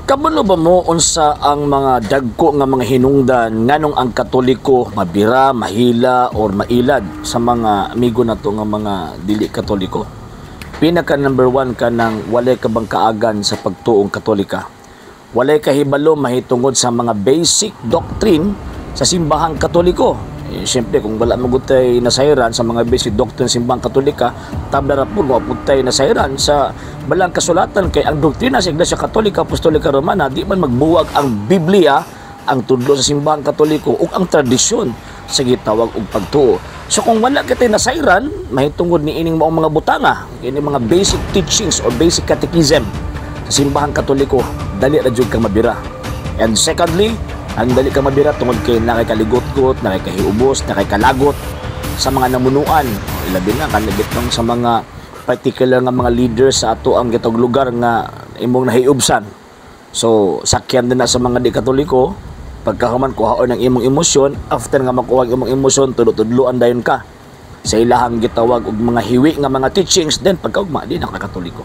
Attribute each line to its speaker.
Speaker 1: Kabalo ba mo unsa ang mga dagko nga mga hinungdan nganong ang Katoliko mabira, mahila or mailad sa mga amigo nato nga mga dili Katoliko? Pinaka number one ka ng walay ka bang kaagan sa pagtuong Katolika. Walay kahibalo mahitungod sa mga basic doctrine sa simbahang Katoliko. Siyempre, kung wala magutay nasayran sa mga basic doctrine sa simbahang Katolika, tabla ra po maputay nasayran sa balang kasulatan kay ang doktrina sa Iglesia Katolika Apostolika Romana di man magbuwag ang Biblia, ang tudlo sa simbahang Katoliko ug ang tradisyon sa gitawag og pagtuo. So kung wala kitay nasayran mahitungod ni ining mga butanga, kini mga basic teachings or basic catechism sa simbahang Katoliko, dali ra jud kang mabira. And secondly, ang dali kang mabira tungod kay nakikaligot-got, nakikahiubos, nakikalagot sa mga namunuan. Ilabi na kanibit lang sa mga particular nga mga leaders sa ato ang gitog lugar nga imong nahiubsan. So sakyan din na sa mga di Katoliko, pagkahuman kuhaon ng imong emosyon, after nga makuha ang imong emosyon, tudlo-tudloan dayon ka sa ilahang gitawag og mga hiwi nga mga teachings, then pagkaugma di na ka Katoliko.